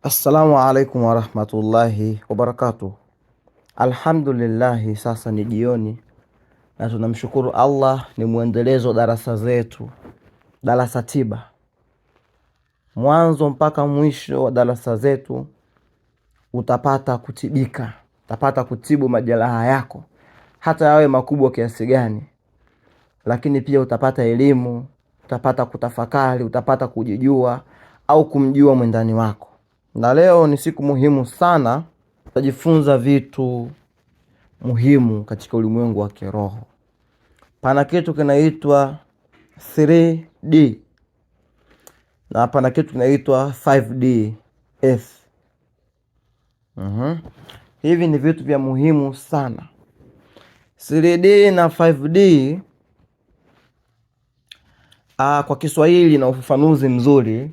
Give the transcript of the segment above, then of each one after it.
Assalamu alaikum warahmatullahi wabarakatuh. Alhamdulillahi, sasa ni jioni na tunamshukuru Allah, ni mwendelezo darasa zetu, darasa tiba. Mwanzo mpaka mwisho wa darasa zetu utapata kutibika, utapata kutibu majeraha yako hata yawe makubwa kiasi gani, lakini pia utapata elimu, utapata kutafakari, utapata kujijua au kumjua mwendani wako. Na leo ni siku muhimu sana, tutajifunza vitu muhimu katika ulimwengu wa kiroho. Pana kitu kinaitwa 3D na pana kitu kinaitwa 5DS. Hivi ni vitu vya muhimu sana. 3D na 5D kwa Kiswahili na ufafanuzi mzuri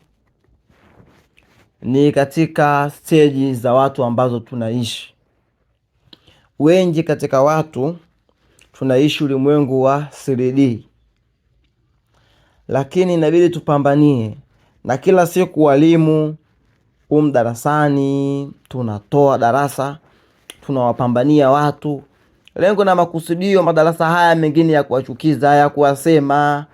ni katika stage za watu ambazo tunaishi. Wengi katika watu tunaishi ulimwengu wa 3D, lakini inabidi tupambanie. Na kila siku walimu darasani tunatoa darasa, tunawapambania watu. Lengo na makusudio madarasa haya mengine ya kuwachukiza, ya kuwasema.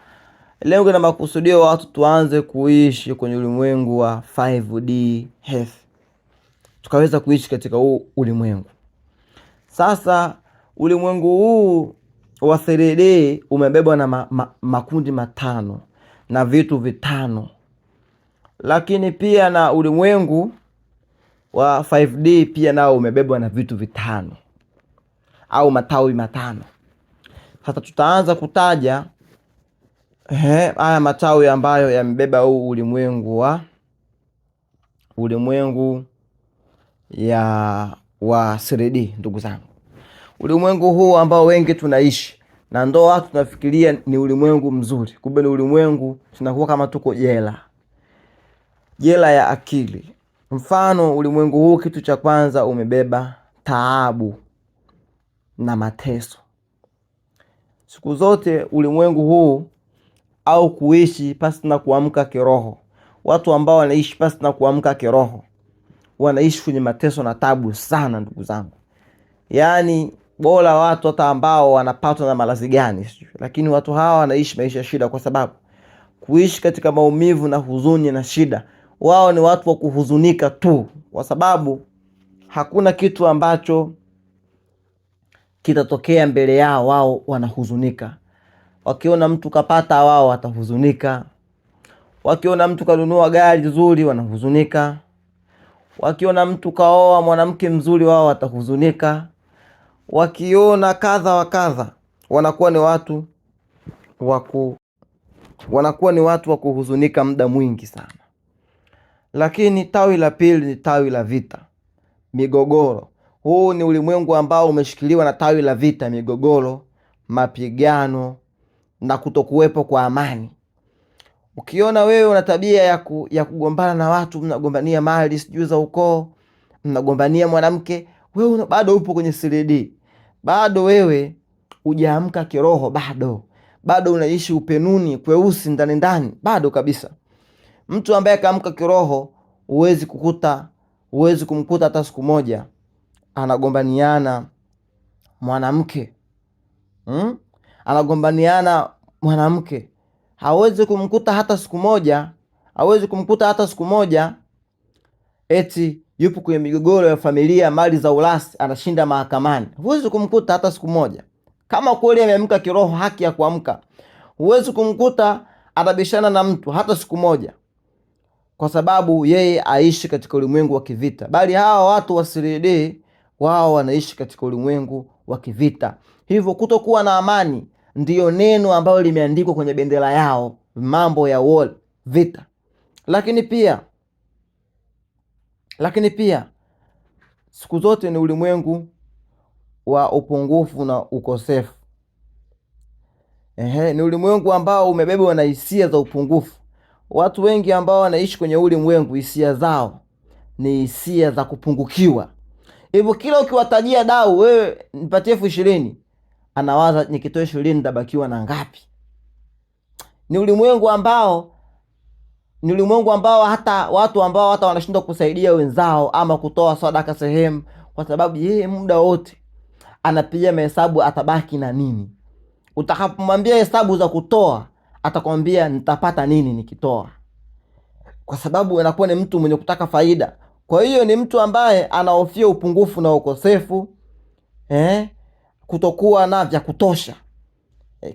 Lengo na makusudio watu tuanze kuishi kwenye ulimwengu wa 5D health, tukaweza kuishi katika huu ulimwengu. Sasa ulimwengu huu wa 3D umebebwa na makundi matano na vitu vitano, lakini pia na ulimwengu wa 5D pia nao umebebwa na vitu vitano au matawi matano. Sasa tutaanza kutaja haya matawi ambayo yamebeba huu ulimwengu wa 3D. Ndugu zangu, ulimwengu huu ambao wengi tunaishi na ndo watu tunafikiria ni ulimwengu mzuri, kumbe ni ulimwengu tunakuwa kama tuko jela ya akili. Mfano, ulimwengu huu kitu cha kwanza umebeba taabu na mateso. Siku zote ulimwengu huu au kuishi pasi na kuamka kiroho, watu ambao wanaishi pasi na kuamka kiroho wanaishi kwenye mateso na tabu sana, ndugu zangu. Yaani bora watu hata ambao wanapatwa na maradhi gani, lakini watu hawa wanaishi maisha shida, kwa sababu kuishi katika maumivu na huzuni na shida. Wao ni watu wa kuhuzunika tu, kwa sababu hakuna kitu ambacho kitatokea mbele yao, wao wanahuzunika. Wakiona mtu kapata, wao watahuzunika. Wakiona mtu kanunua gari zuri, wanahuzunika. Wakiona mtu kaoa mwanamke mzuri, wao watahuzunika. Wakiona kadha wa kadha, wanakuwa ni watu wa kuhuzunika muda mwingi sana. Lakini tawi la pili ni tawi la vita, migogoro. Huu ni ulimwengu ambao umeshikiliwa na tawi la vita, migogoro, mapigano na kutokuwepo kwa amani. Ukiona wewe una tabia ya kugombana na watu, mnagombania mali sijui za ukoo, mnagombania mwanamke, wewe bado upo kwenye 3D. Bado wewe hujaamka kiroho, bado unaishi upenuni kweusi ndani, bado kabisa. Mtu ambaye kaamka kiroho huwezi kumkuta hata siku moja anagombaniana mwanamke. Anagombaniana mwanamke, hawezi kumkuta hata siku moja eti yupo kwenye migogoro ya familia, mali za ulasi, anashinda mahakamani. Huwezi kumkuta hata siku moja. Kama kweli ameamka kiroho, haki ya kuamka, huwezi kumkuta atabishana na mtu hata siku moja, kwa sababu yeye aishi katika ulimwengu wa kivita. Bali hawa watu wa 3D wao wanaishi katika ulimwengu wa kivita. Hivyo kutokuwa na amani ndiyo neno ambalo limeandikwa kwenye bendera yao, mambo ya war, vita. Lakini pia siku zote ni ulimwengu wa upungufu na ukosefu. Ni ulimwengu ambao umebebwa na hisia za upungufu. Watu wengi ambao wanaishi kwenye ulimwengu, hisia zao ni hisia za kupungukiwa. Hivyo kila ukiwatajia dau, wewe nipatie 20,000, anawaza nikitoa 20 nitabakiwa na ngapi? Ni ulimwengu ambao Ni ulimwengu ambao hata watu ambao hata wanashindwa kusaidia wenzao ama kutoa sadaka sehemu, kwa sababu yeye muda wote anapiga mahesabu atabaki na nini. Utakapomwambia hesabu za kutoa, atakwambia nitapata nini nikitoa, kwa sababu anakuwa ni mtu mwenye kutaka faida. Kwa hiyo ni mtu ambaye anahofia upungufu na ukosefu, kutokuwa na vya kutosha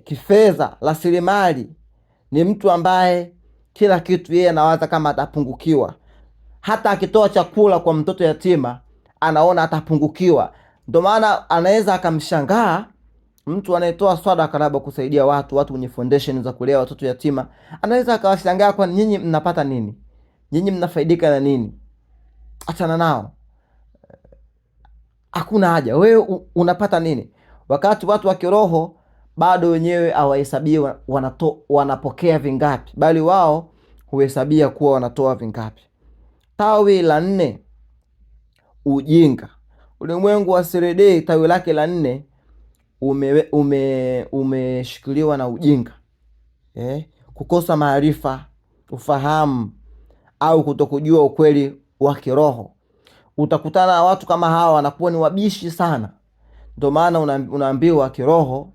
kifedha, rasilimali. Ni mtu ambaye kila kitu yeye anawaza kama atapungukiwa. Hata akitoa chakula kwa mtoto yatima anaona atapungukiwa. Ndio maana anaweza akamshangaa mtu anayetoa sadaka labda kusaidia watu wenye foundation za kulea watoto yatima, anaweza akawashangaa, kwa nyinyi mnapata nini? Nyinyi mnafaidika na nini? Achana nao, hakuna haja. Wewe unapata nini? Wakati watu wa kiroho bado wenyewe hawahesabii wanapokea vingapi, bali wao huhesabia kuwa wanatoa vingapi. Tawi la 4, ujinga. Ulimwengu wa 3D tawi lake la 4 umeshikiliwa na ujinga, kukosa maarifa, ufahamu au kutokujua ukweli wa kiroho. Utakutana na watu kama hawa wanakuwa ni wabishi sana. Ndio maana unaambiwa kiroho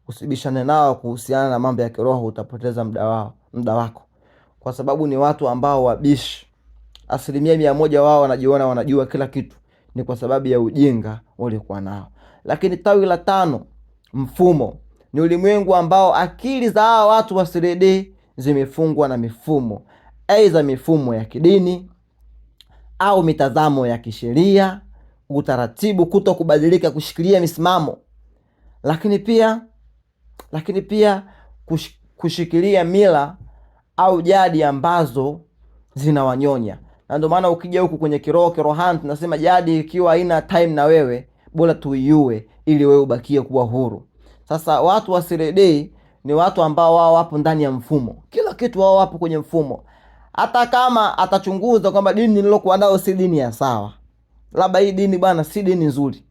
usibishane nao kuhusiana na mambo ya kiroho, utapoteza muda wako, kwa sababu ni watu ambao wabishi. 100% wao wanajiona wanajua kila kitu, ni kwa sababu ya ujinga waliokuwa nao. Lakini tawi la 5, mfumo. Ni ulimwengu ambao akili za hawa watu wa 3D zimefungwa na mifumo, aidha mifumo ya kidini au mitazamo ya kisheria, utaratibu, kuto kubadilika, kushikilia misimamo, lakini pia kushikilia mila au jadi ambazo zinawanyonya. Na ndio maana ukija huku kwenye kirohani tunasema jadi ikiwa haina time na wewe, bora tuiue ili wewe ubakie kuwa huru. Sasa watu wa 3D ni watu ambao wao wapo ndani ya mfumo, kila kitu wao wapo kwenye mfumo. Hata kama atachunguza kwamba dini nilokuwa nayo si dini ya sawa, labda hii dini bwana si dini nzuri,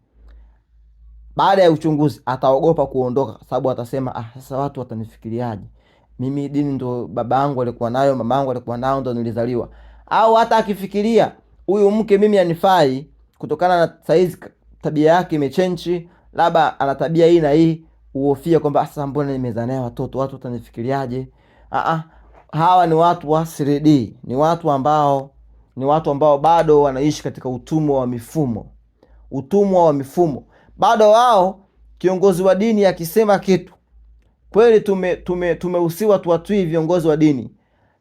baada ya uchunguzi ataogopa kuondoka, sababu atasema sasa watu watanifikiriaje? Mimi dini ndo baba yangu alikuwa nayo, mama yangu alikuwa nayo, ndo nilizaliwa. Au hata akifikiria huyu mke mimi anifai kutokana na saizi tabia yake imechange, labda ana tabia hii na hii, uofia kwamba sasa mbona nimezaa naye watoto, watu watanifikiriaje? Hawa ni watu wa 3D, ni watu ambao bado wanaishi katika utumwa wa mifumo. Bado wao kiongozi wa dini akisema kitu kweli, tumehusiwa tuwatui viongozi wa dini,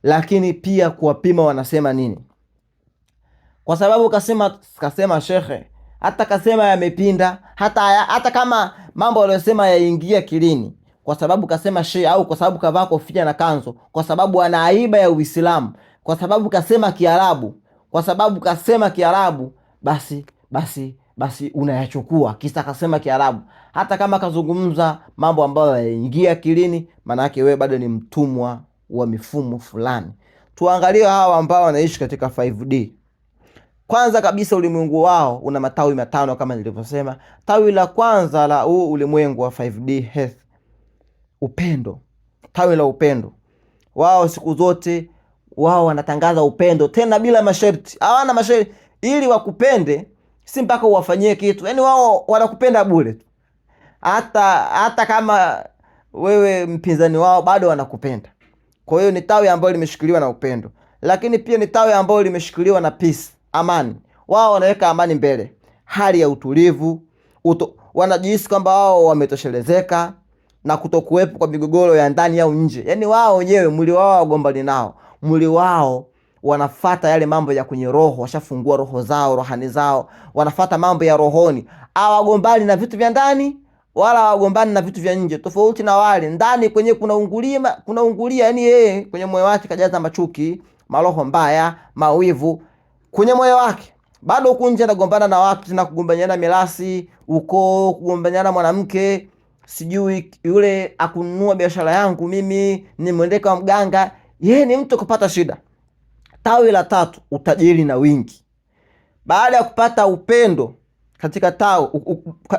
lakini pia kuwapima wanasema nini. Kwa sababu kasema shekhe, hata kasema yamepinda, hata kama mambo aliyosema yaingia kilini, kwa sababu kasema shehe, au kwa sababu kavaa kofia na kanzo, kwa sababu ana aiba ya Uislamu, kwa sababu kasema Kiarabu, basi unayachukua kisa kasema Kiarabu. Hata kama kazungumza mambo ambayo yaingia kilini, maana yake wewe bado ni mtumwa wa mifumo fulani. Tuangalie hawa ambao wanaishi katika 5D. Kwanza kabisa ulimwengu wao una matawi 5 kama nilivyosema. Tawi la kwanza la ulimwengu wa 5D health, upendo. Tawi la upendo. Wao siku zote wao wanatangaza upendo, tena bila masharti. Hawana masharti. Ili wakupende si mpaka uwafanyie kitu. Yaani wao wanakupenda bure tu. Hata kama wewe mpinzani wao bado wanakupenda. Kwa hiyo ni tawi ambalo limeshikiliwa na upendo. Lakini pia ni tawi ambalo limeshikiliwa na peace, amani. Wao wanaweka amani mbele, hali ya utulivu, wanajihisi kwamba wao wametoshelezeka na kutokuwepo kwa migogoro ya ndani au nje. Yaani wao wenyewe mwili wao wagombani nao. Mwili wao wanafuata yale mambo ya kwenye roho, washafungua roho zao, rohani zao, wanafuata mambo ya rohoni. Hawagombani na vitu vya ndani wala hawagombani na vitu vya nje. Tofauti na wale ndani kwenye kuna ungulia, yani yeye kwenye moyo wake kajaza machuki, maroho mbaya, mawivu kwenye moyo wake. Bado huko nje anagombana na watu, tena kugombanyana mirasi, uko kugombanyana mwanamke, sijui yule akununua biashara yangu mimi, nimwendeka wa mganga. Yeye ni mtu kupata shida. Tawi la 3, utajiri na wingi. Baada ya kupata upendo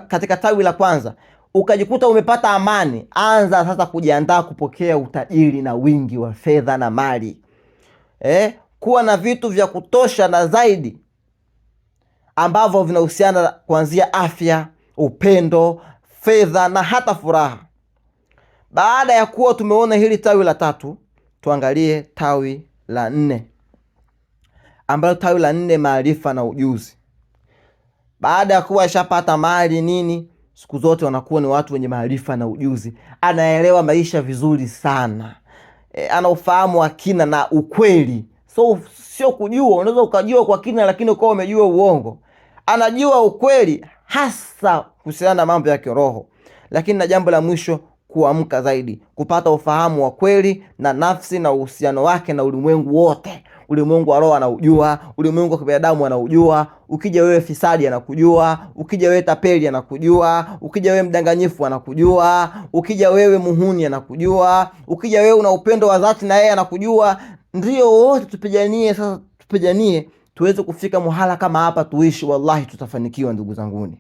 katika tawi la kwanza, ukajikuta umepata amani, anza sasa kujiandaa kupokea utajiri na wingi wa fedha na mali. kuwa na vitu vya kutosha na zaidi ambavyo vinahusiana kuanzia afya, upendo, fedha na hata furaha. Baada ya kuwa tumeona hili tawi la 3, tuangalie tawi la 4, ambalo tawi la 4 maarifa na ujuzi. Baada ya kuwa ashapata mali nini, siku zote wanakuwa ni watu wenye maarifa na ujuzi. Anaelewa maisha vizuri sana, ana ufahamu wa kina na ukweli. So sio kujua, unaweza ukajua kwa kina lakini ukawa umejua uongo. Anajua ukweli hasa kuhusiana na mambo ya kiroho. Lakini na jambo la mwisho, kuamka zaidi, kupata ufahamu wa kweli na nafsi na uhusiano wake na ulimwengu wote. Ulimwengu wa roho anaujua, ulimwengu wa kibinadamu anaujua. Ukija wewe fisadi anakujua, ukija wewe tapeli anakujua, ukija wewe mdanganyifu anakujua, ukija wewe muhuni anakujua, ukija wewe una upendo wa dhati na yeye anakujua. Ndio wote tupiganie sasa, tupiganie tuweze kufika muhala kama hapa tuishi. Wallahi tutafanikiwa ndugu zanguni.